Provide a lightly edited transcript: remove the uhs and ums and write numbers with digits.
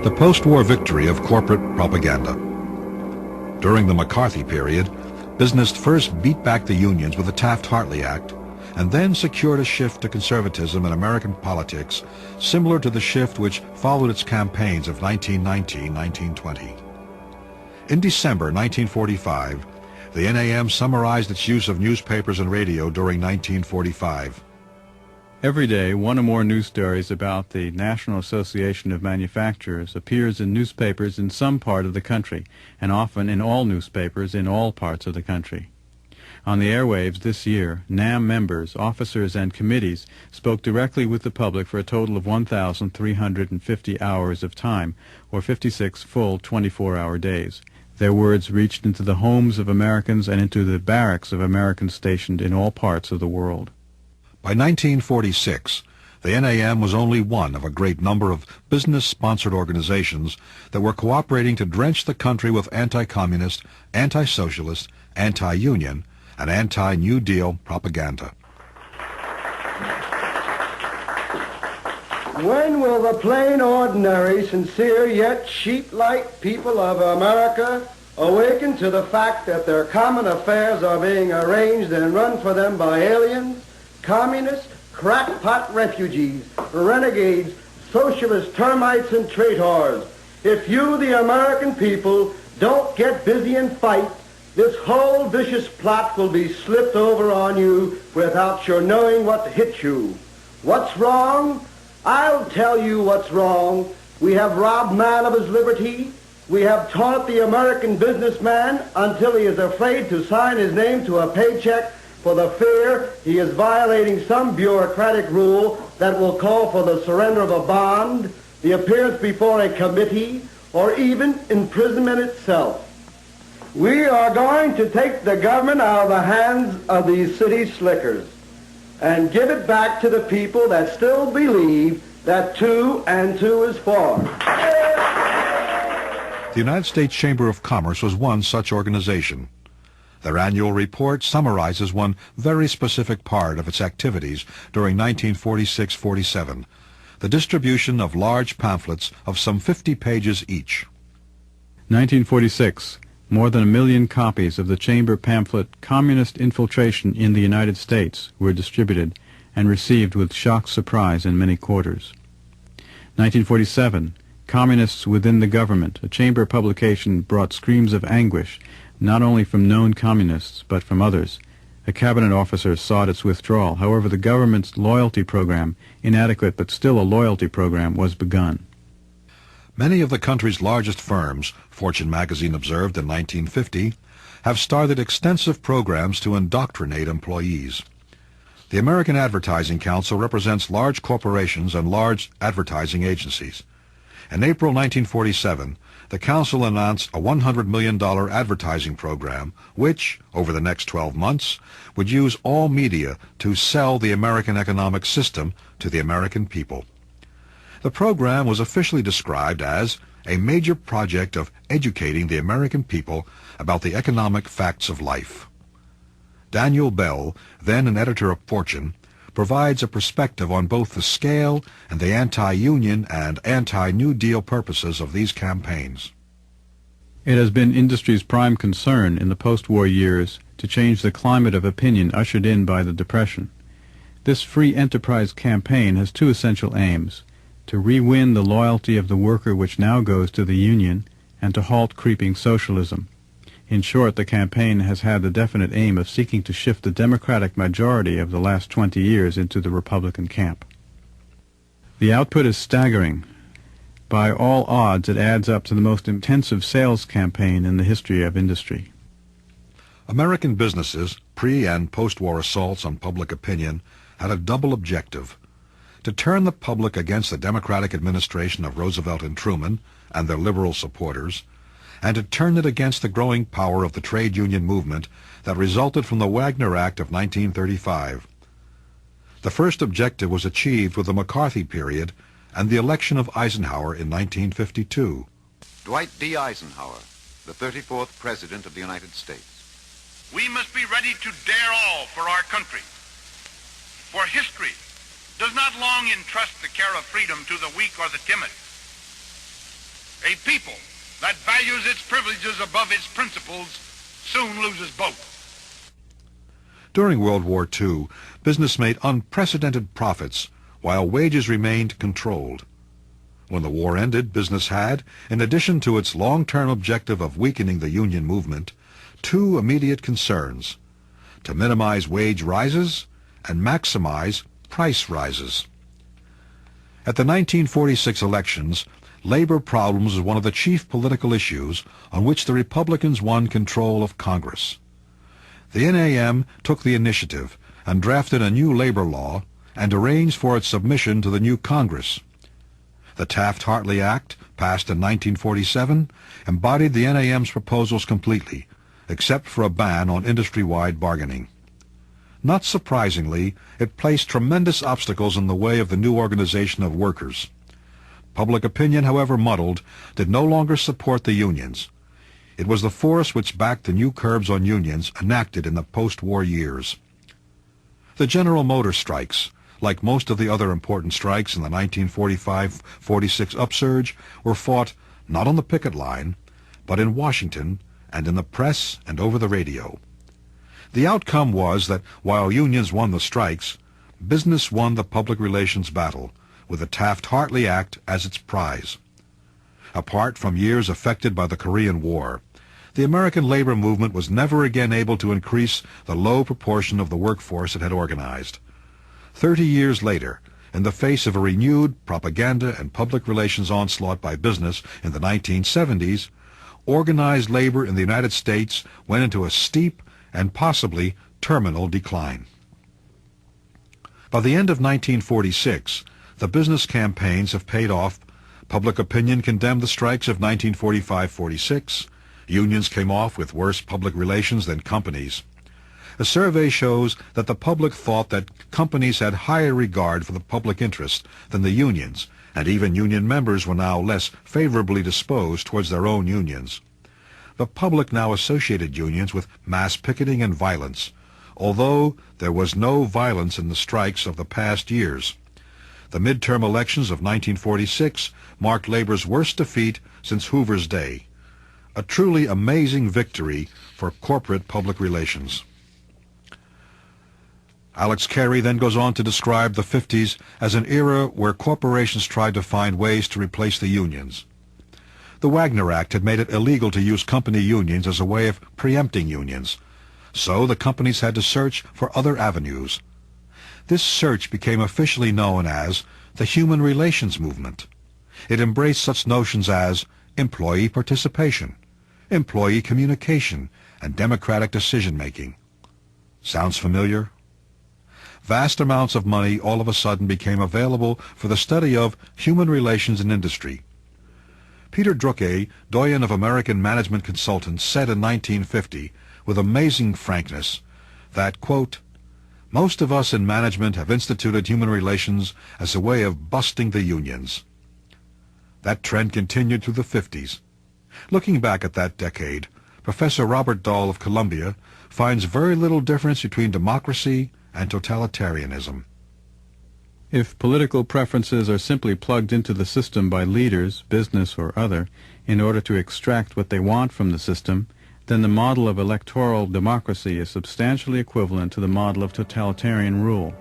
The post-war victory of corporate propaganda. During the McCarthy period, business first beat back the unions with the Taft-Hartley Act, and then secured a shift to conservatism in American politics similar to the shift which followed its campaigns of 1919-1920. In December 1945, the NAM summarized its use of newspapers and radio during 1945. Every day, one or more news stories about the National Association of Manufacturers appears in newspapers in some part of the country, and often in all newspapers in all parts of the country. On the airwaves this year, NAM members, officers, and committees spoke directly with the public for a total of 1,350 hours of time, or 56 full 24-hour days. Their words reached into the homes of Americans and into the barracks of Americans stationed in all parts of the world. By 1946, the NAM was only one of a great number of business-sponsored organizations that were cooperating to drench the country with anti-communist, anti-socialist, anti-union, and anti-New Deal propaganda. When will the plain, ordinary, sincere, yet sheep-like people of America awaken to the fact that their common affairs are being arranged and run for them by aliens, communists, crackpot refugees, renegades, socialist termites, and traitors? If you, the American people, don't get busy and fight, this whole vicious plot will be slipped over on you without your knowing what hit you. What's wrong? I'll tell you what's wrong. We have robbed man of his liberty. We have taught the American businessman until he is afraid to sign his name to a paycheck for the fear he is violating some bureaucratic rule that will call for the surrender of a bond, the appearance before a committee, or even imprisonment itself. We are going to take the government out of the hands of these city slickers and give it back to the people that still believe that 2 and 2 is 4. The United States Chamber of Commerce was one such organization. Their annual report summarizes one very specific part of its activities during 1946-47, the distribution of large pamphlets of some 50 pages each. 1946. More than 1 million copies of the Chamber pamphlet Communist Infiltration in the United States were distributed and received with shocked surprise in many quarters. 1947. Communists Within the Government, a Chamber publication, brought screams of anguish not only from known communists but from others. A cabinet officer sought its withdrawal. However, the government's loyalty program, inadequate but still a loyalty program, was begun. Many of the country's largest firms, Fortune magazine observed in 1950, have started extensive programs to indoctrinate employees. The American Advertising Council represents large corporations and large advertising agencies. In April 1947, the Council announced a $100 million advertising program which, over the next 12 months, would use all media to sell the American economic system to the American people. The program was officially described as a major project of educating the American people about the economic facts of life. Daniel Bell, then an editor of Fortune, provides a perspective on both the scale and the anti-union and anti-New Deal purposes of these campaigns. It has been industry's prime concern in the post-war years to change the climate of opinion ushered in by the Depression. This free enterprise campaign has 2 essential aims: to re-win the loyalty of the worker which now goes to the union, and to halt creeping socialism. In short, the campaign has had the definite aim of seeking to shift the Democratic majority of the last 20 years into the Republican camp. The output is staggering. By all odds, it adds up to the most intensive sales campaign in the history of industry. American businesses' pre- and post-war assaults on public opinion had a double objective: to turn the public against the Democratic administration of Roosevelt and Truman and their liberal supporters, and to turn it against the growing power of the trade union movement that resulted from the Wagner Act of 1935. The first objective was achieved with the McCarthy period and the election of Eisenhower in 1952. Dwight D. Eisenhower, the 34th President of the United States. We must be ready to dare all for our country. For history does not long entrust the care of freedom to the weak or the timid. A people that values its privileges above its principles soon loses both. During World War II, business made unprecedented profits while wages remained controlled. When the war ended, business had, in addition to its long-term objective of weakening the union movement, two immediate concerns: to minimize wage rises and maximize price rises. At the 1946 elections, labor problems was one of the chief political issues on which the Republicans won control of Congress. The NAM took the initiative and drafted a new labor law and arranged for its submission to the new Congress. The Taft-Hartley Act, passed in 1947, embodied the NAM's proposals completely, except for a ban on industry-wide bargaining. Not surprisingly, it placed tremendous obstacles in the way of the new organization of workers. Public opinion, however muddled, did no longer support the unions. It was the force which backed the new curbs on unions enacted in the post-war years. The General Motors strikes, like most of the other important strikes in the 1945-46 upsurge, were fought not on the picket line, but in Washington and in the press and over the radio. The outcome was that while unions won the strikes, business won the public relations battle, with the Taft-Hartley Act as its prize. Apart from years affected by the Korean War, the American labor movement was never again able to increase the low proportion of the workforce it had organized. 30 years later, in the face of a renewed propaganda and public relations onslaught by business in the 1970s, organized labor in the United States went into a steep and possibly terminal decline. By the end of 1946, the business campaigns have paid off. Public opinion condemned the strikes of 1945-46. Unions came off with worse public relations than companies. A survey shows that the public thought that companies had higher regard for the public interest than the unions, and even union members were now less favorably disposed towards their own unions. The public now associated unions with mass picketing and violence, although there was no violence in the strikes of the past years. The midterm elections of 1946 marked labor's worst defeat since Hoover's day, a truly amazing victory for corporate public relations. Alex Carey then goes on to describe the 50s as an era where corporations tried to find ways to replace the unions. The Wagner Act had made it illegal to use company unions as a way of preempting unions, so the companies had to search for other avenues. This search became officially known as the Human Relations Movement. It embraced such notions as employee participation, employee communication, and democratic decision-making. Sounds familiar? Vast amounts of money all of a sudden became available for the study of human relations in industry. Peter Drucker, doyen of American management consultants, said in 1950, with amazing frankness, that, quote, "Most of us in management have instituted human relations as a way of busting the unions." That trend continued through the 50s. Looking back at that decade, Professor Robert Dahl of Columbia finds very little difference between democracy and totalitarianism. If political preferences are simply plugged into the system by leaders, business or other, in order to extract what they want from the system, then the model of electoral democracy is substantially equivalent to the model of totalitarian rule.